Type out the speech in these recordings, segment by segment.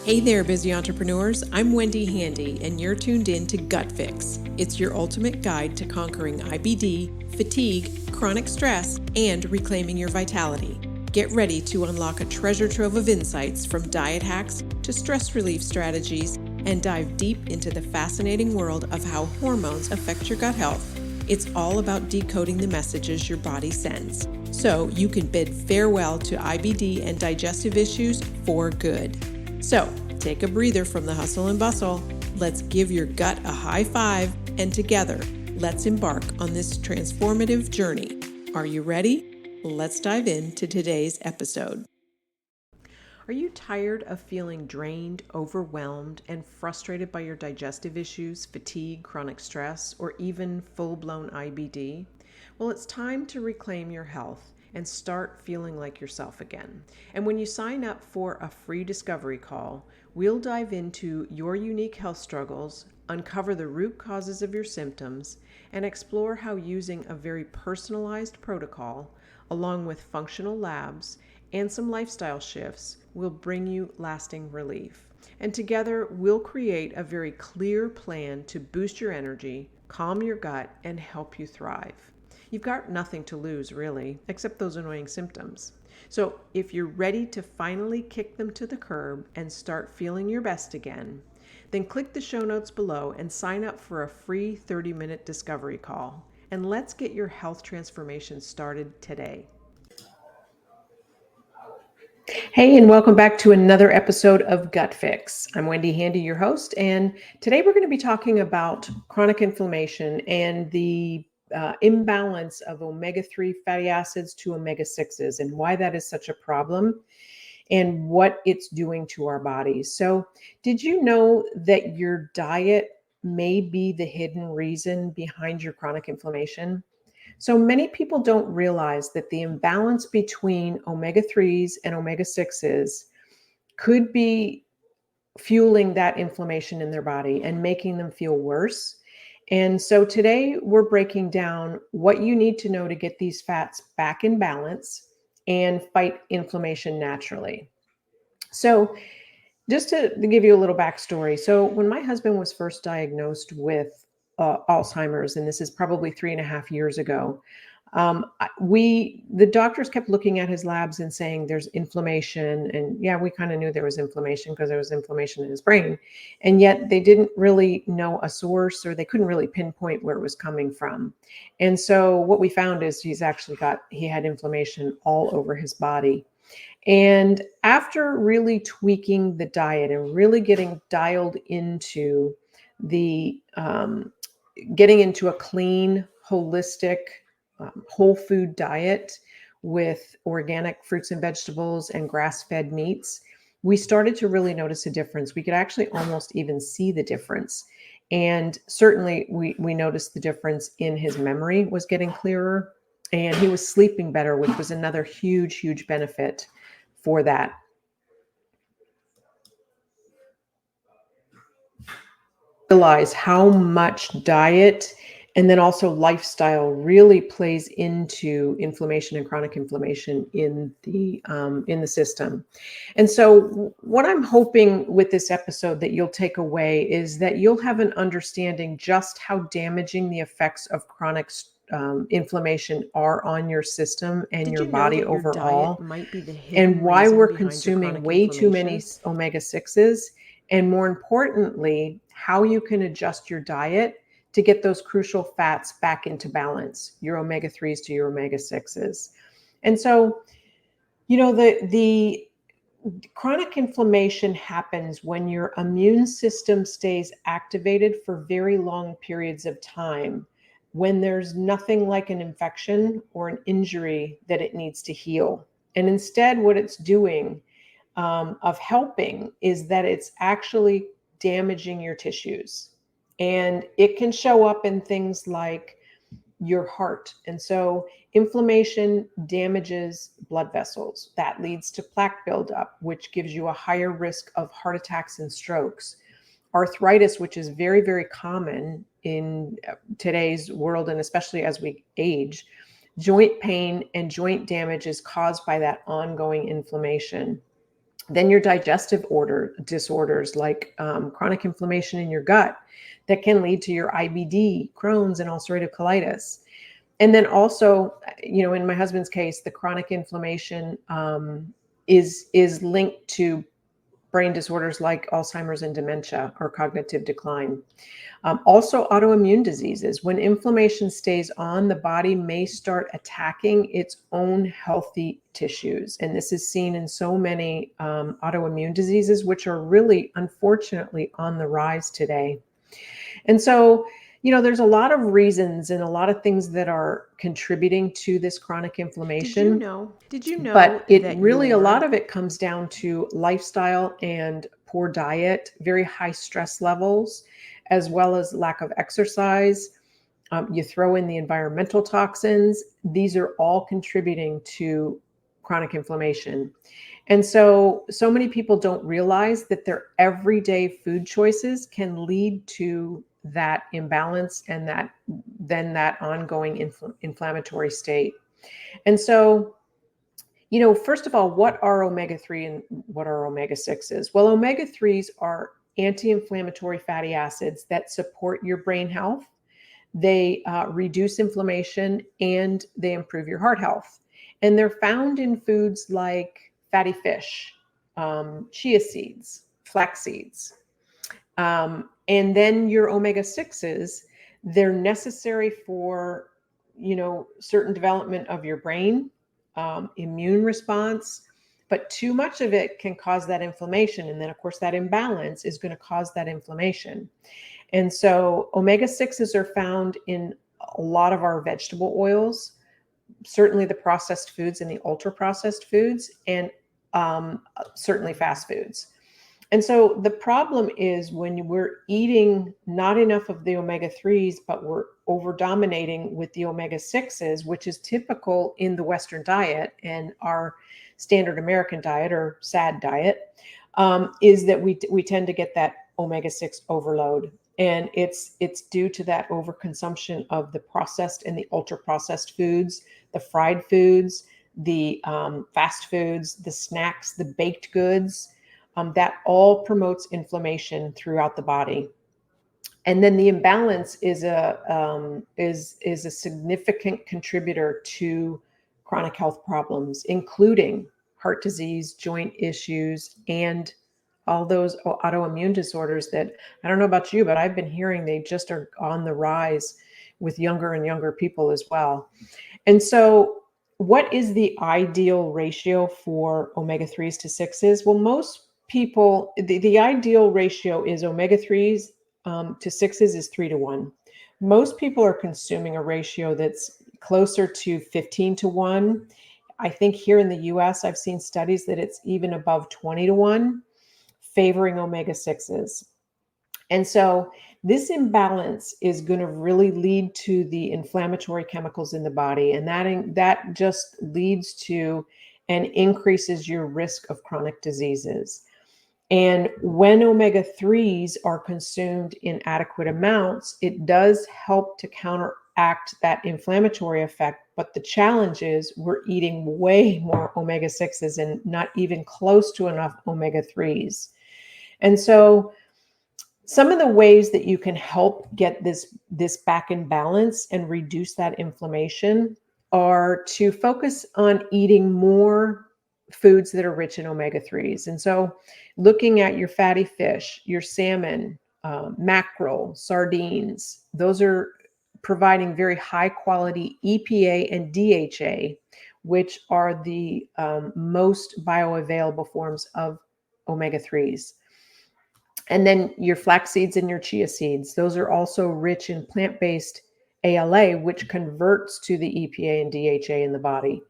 Hey there, busy entrepreneurs. I'm Wendy Handy, and you're tuned in to Gut Fix. It's your ultimate guide to conquering IBD, fatigue, chronic stress, and reclaiming your vitality. Get ready to unlock a treasure trove of insights from diet hacks to stress relief strategies and dive deep into the fascinating world of how hormones affect your gut health. It's all about decoding the messages your body sends, so you can bid farewell to IBD and digestive issues for good. So, take a breather from the hustle and bustle. Let's give your gut a high five, and together, let's embark on this transformative journey. Are you ready? Let's dive into today's episode. Are you tired of feeling drained, overwhelmed, and frustrated by your digestive issues, fatigue, chronic stress, or even full-blown IBD? Well, it's time to reclaim your health and start feeling like yourself again. And when you sign up for a free discovery call, we'll dive into your unique health struggles, uncover the root causes of your symptoms, and explore how using a very personalized protocol, along with functional labs and some lifestyle shifts, will bring you lasting relief. And together, we'll create a very clear plan to boost your energy, calm your gut, and help you thrive. You've got nothing to lose, really, except those annoying symptoms. So if you're ready to finally kick them to the curb and start feeling your best again, then click the show notes below and sign up for a free 30-minute discovery call. And let's get your health transformation started today. Hey, and welcome back to another episode of Gut Fix. I'm Wendy Handy, your host, and today we're going to be talking about chronic inflammation and the imbalance of omega-3 fatty acids to omega-6s and why that is such a problem and what it's doing to our bodies. So, did you know that your diet may be the hidden reason behind your chronic inflammation? So many people don't realize that the imbalance between omega-3s and omega-6s could be fueling that inflammation in their body and making them feel worse. And so today we're breaking down what you need to know to get these fats back in balance and fight inflammation naturally. So just to give you a little backstory. So when my husband was first diagnosed with Alzheimer's, and this is probably 3.5 years ago, the doctors kept looking at his labs and saying there's inflammation. And yeah, we kind of knew there was inflammation because there was inflammation in his brain. And yet they didn't really know a source, or they couldn't really pinpoint where it was coming from. And so what we found is he had inflammation all over his body. And after really tweaking the diet and really getting dialed into the getting into a clean, holistic, whole food diet with organic fruits and vegetables and grass-fed meats, we started to really notice a difference. We could actually almost even see the difference. And certainly we noticed the difference in his memory was getting clearer, and he was sleeping better, which was another huge, huge benefit for that. Realize how much diet and then also lifestyle really plays into inflammation and chronic inflammation in the system. And so what I'm hoping with this episode that you'll take away is that you'll have an understanding just how damaging the effects of chronic inflammation are on your system and your body overall, and why we're consuming way too many omega-6s, and more importantly, how you can adjust your diet to get those crucial fats back into balance, your omega-3s to your omega-6s. And so, the chronic inflammation happens when your immune system stays activated for very long periods of time, when there's nothing like an infection or an injury that it needs to heal. And instead, what it's doing of helping is that it's actually damaging your tissues. And it can show up in things like your heart. And so inflammation damages blood vessels. That leads to plaque buildup, which gives you a higher risk of heart attacks and strokes. Arthritis, which is very, very common in today's world, and especially as we age. Joint pain and joint damage is caused by that ongoing inflammation. Then your digestive disorders like chronic inflammation in your gut that can lead to your IBD, Crohn's, and ulcerative colitis. And then also, in my husband's case, the chronic inflammation is linked to brain disorders like Alzheimer's and dementia or cognitive decline. Also, autoimmune diseases. When inflammation stays on, the body may start attacking its own healthy tissues. And this is seen in so many autoimmune diseases, which are really, unfortunately, on the rise today. And so, there's a lot of reasons and a lot of things that are contributing to this chronic inflammation. Did you know But it that really, a lot your of it comes down to lifestyle and poor diet, very high stress levels, as well as lack of exercise. You throw in the environmental toxins. These are all contributing to chronic inflammation. And so many people don't realize that their everyday food choices can lead to that imbalance and that ongoing inflammatory state. And so, first of all, what are omega-3 and what are omega-6s? Well, omega-3s are anti-inflammatory fatty acids that support your brain health. They reduce inflammation and they improve your heart health. And they're found in foods like fatty fish, chia seeds, flax seeds. And then your omega-6s, they're necessary for, certain development of your brain, immune response, but too much of it can cause that inflammation. And then, of course, that imbalance is going to cause that inflammation. And so omega-6s are found in a lot of our vegetable oils, certainly the processed foods and the ultra processed foods, and certainly fast foods. And so the problem is when we're eating not enough of the omega-3s, but we're over dominating with the omega-6s, which is typical in the Western diet and our standard American diet or SAD diet, is that we tend to get that omega-6 overload. And it's due to that overconsumption of the processed and the ultra processed foods, the fried foods, the fast foods, the snacks, the baked goods. That all promotes inflammation throughout the body. And then the imbalance is a significant contributor to chronic health problems, including heart disease, joint issues, and all those autoimmune disorders that, I don't know about you, but I've been hearing they just are on the rise with younger and younger people as well. And so what is the ideal ratio for omega-3s to 6s? Well, most people, the ideal ratio is omega-3s to 6s is 3-1. Most people are consuming a ratio that's closer to 15-1. I think here in the US, I've seen studies that it's even above 20-1, favoring omega-6s. And so this imbalance is going to really lead to the inflammatory chemicals in the body, and that just leads to and increases your risk of chronic diseases. And when omega-3s are consumed in adequate amounts, it does help to counteract that inflammatory effect. But the challenge is we're eating way more omega-6s and not even close to enough omega-3s. And so some of the ways that you can help get this back in balance and reduce that inflammation are to focus on eating more foods that are rich in omega-3s. And so looking at your fatty fish, your salmon, mackerel, sardines, those are providing very high quality EPA and DHA, which are the most bioavailable forms of omega-3s. And then your flax seeds and your chia seeds, those are also rich in plant-based ALA, which converts to the EPA and DHA in the body,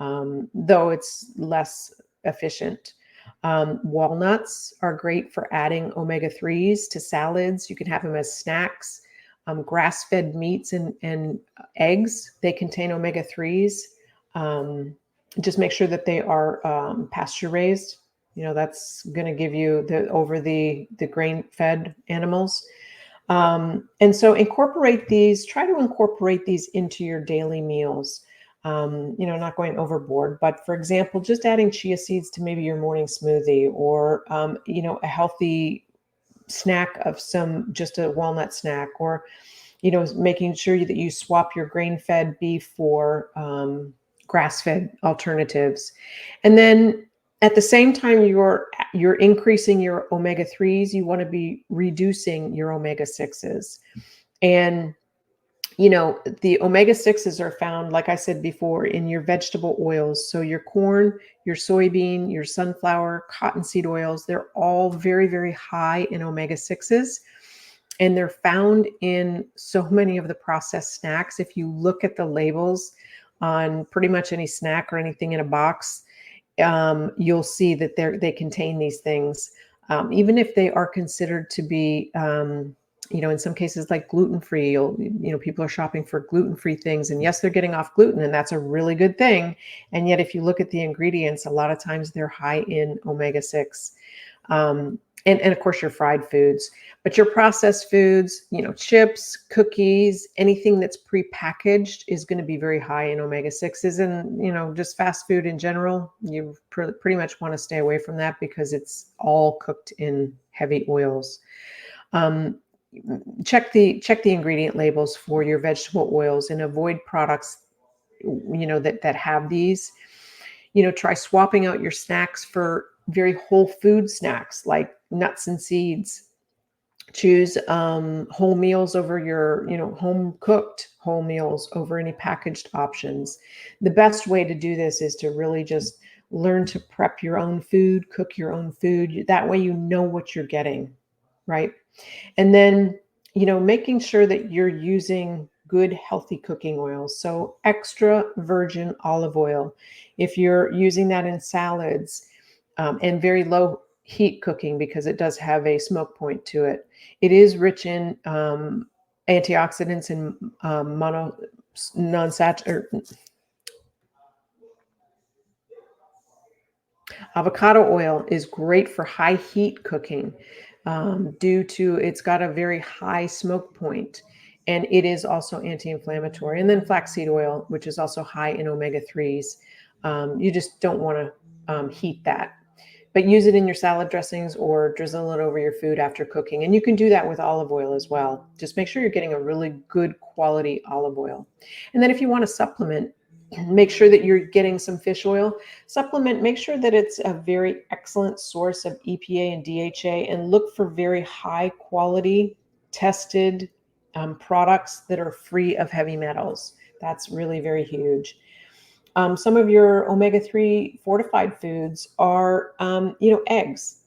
though it's less efficient. Walnuts are great for adding omega-3s to salads. You can have them as snacks. Grass-fed meats and eggs, they contain omega-3s. Just make sure that they are pasture raised. That's going to give you the grain-fed animals. And so try to incorporate these into your daily meals. not going overboard. But for example, just adding chia seeds to maybe your morning smoothie, or, a healthy snack of just a walnut snack, or, making sure that you swap your grain-fed beef for grass-fed alternatives. And then at the same time you're increasing your omega-3s, you want to be reducing your omega-6s. And the omega-6s are found, like I said before, in your vegetable oils. So your corn, your soybean, your sunflower, cottonseed oils, they're all very, very high in omega-6s. And they're found in so many of the processed snacks. If you look at the labels on pretty much any snack or anything in a box, you'll see that they contain these things, even if they are considered to be, in some cases like gluten-free. People are shopping for gluten-free things, and yes, they're getting off gluten, and that's a really good thing. And yet, if you look at the ingredients, a lot of times they're high in omega-6. And of course your fried foods, but your processed foods, chips, cookies, anything that's prepackaged is going to be very high in omega-6s. And, just fast food in general, you pretty much want to stay away from that because it's all cooked in heavy oils. Check the ingredient labels for your vegetable oils and avoid products, that have these. Try swapping out your snacks for very whole food snacks like nuts and seeds. Choose whole meals over your, home cooked whole meals over any packaged options. The best way to do this is to really just learn to prep your own food, cook your own food. That way you know what you're getting, right? And then, making sure that you're using good, healthy cooking oils. So extra virgin olive oil, if you're using that in salads, and very low heat cooking, because it does have a smoke point to it. It is rich in antioxidants and avocado oil is great for high heat cooking, due to it's got a very high smoke point, and it is also anti-inflammatory. And then flaxseed oil, which is also high in omega-3s. You just don't want to heat that, but use it in your salad dressings or drizzle it over your food after cooking. And you can do that with olive oil as well. Just make sure you're getting a really good quality olive oil. And then if you want to supplement, make sure that you're getting some fish oil. Supplement, make sure that it's a very excellent source of EPA and DHA, and look for very high quality tested products that are free of heavy metals. That's really very huge. Some of your omega-3 fortified foods are, eggs,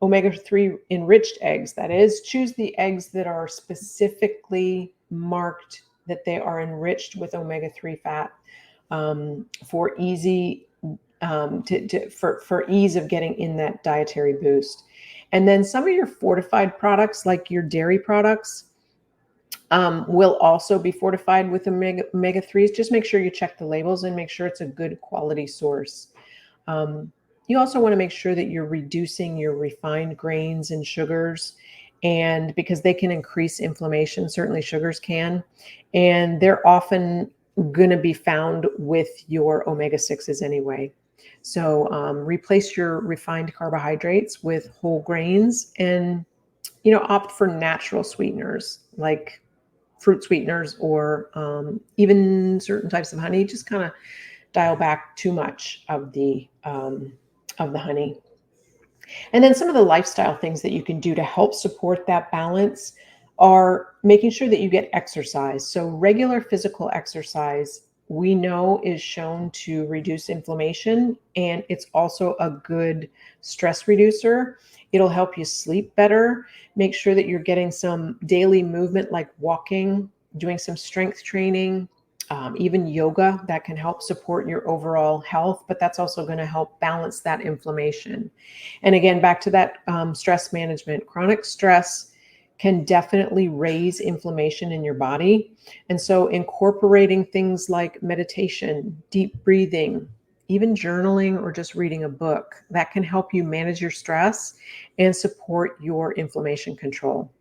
omega-3 enriched eggs. That is, choose the eggs that are specifically marked that they are enriched with omega-3 fat, for easy, for ease of getting in that dietary boost. And then some of your fortified products, like your dairy products, will also be fortified with omega-3s. Just make sure you check the labels and make sure it's a good quality source. You also want to make sure that you're reducing your refined grains and sugars, and because they can increase inflammation, certainly sugars can, and they're often going to be found with your omega-6s anyway. So replace your refined carbohydrates with whole grains, and opt for natural sweeteners like fruit sweeteners, or even certain types of honey. Just kind of dial back too much of the honey. And then some of the lifestyle things that you can do to help support that balance are making sure that you get exercise. So regular physical exercise, we know, is shown to reduce inflammation, and it's also a good stress reducer. It'll help you sleep better. Make sure that you're getting some daily movement, like walking, doing some strength training, even yoga. That can help support your overall health, but that's also going to help balance that inflammation. And again, back to that stress management. Chronic stress can definitely raise inflammation in your body. And so incorporating things like meditation, deep breathing, even journaling, or just reading a book, that can help you manage your stress and support your inflammation control.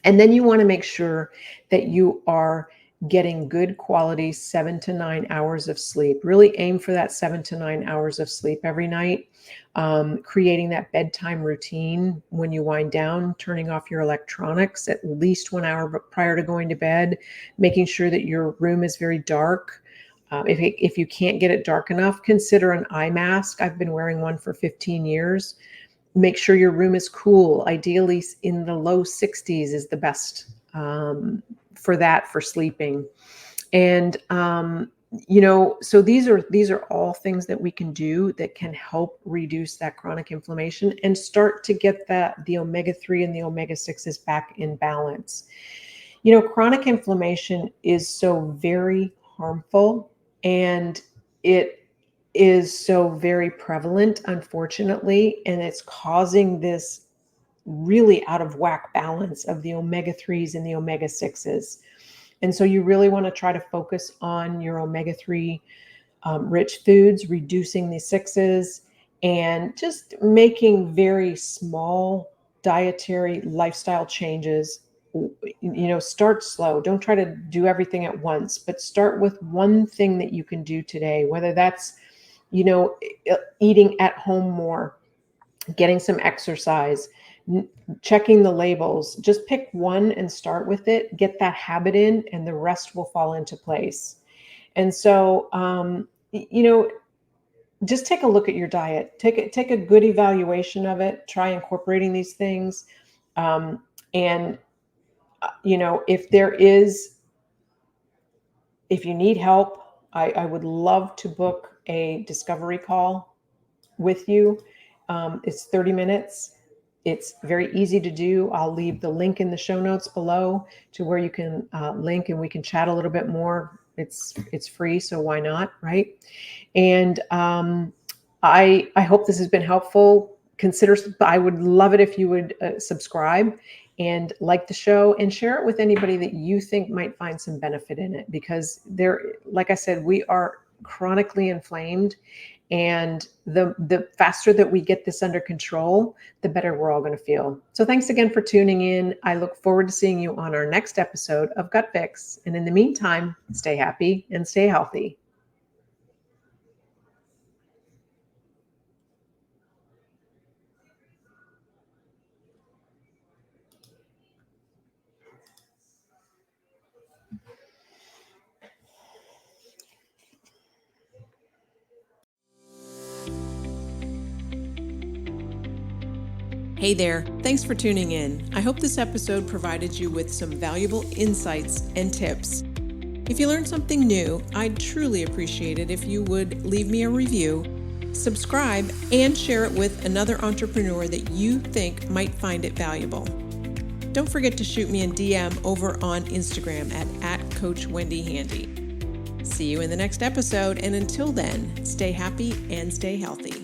And then you want to make sure that you are getting good quality 7 to 9 hours of sleep. Really aim for that 7 to 9 hours of sleep every night. Creating that bedtime routine when you wind down, turning off your electronics at least 1 hour prior to going to bed, making sure that your room is very dark. If you can't get it dark enough, consider an eye mask. I've been wearing one for 15 years. Make sure your room is cool. Ideally in the low 60s is the best for sleeping. And so these are all things that we can do that can help reduce that chronic inflammation and start to get the omega-3 and the omega-6s back in balance. Chronic inflammation is so very harmful, and it is so very prevalent, unfortunately, and it's causing this really out of whack balance of the omega-3s and the omega-6s. And so you really want to try to focus on your omega-3 rich foods, reducing the 6s, and just making very small dietary lifestyle changes. Start slow. Don't try to do everything at once, but start with one thing that you can do today, whether that's, eating at home more, getting some exercise, checking the labels. Just pick one and start with it, get that habit in, and the rest will fall into place. And so, just take a look at your diet, take a good evaluation of it, try incorporating these things. And if you need help, I would love to book a discovery call with you. It's 30 minutes. It's very easy to do. I'll leave the link in the show notes below to where you can link and we can chat a little bit more. It's free, so why not, right? And I hope this has been helpful. I would love it if you would subscribe and like the show and share it with anybody that you think might find some benefit in it, because like I said, we are chronically inflamed, and the faster that we get this under control, the better we're all going to feel. So thanks again for tuning in. I look forward to seeing you on our next episode of Gut Fix. And in the meantime, stay happy and stay healthy. Hey there, thanks for tuning in. I hope this episode provided you with some valuable insights and tips. If you learned something new, I'd truly appreciate it if you would leave me a review, subscribe, and share it with another entrepreneur that you think might find it valuable. Don't forget to shoot me a DM over on Instagram at Coach Wendy Handy. See you in the next episode, and until then, stay happy and stay healthy.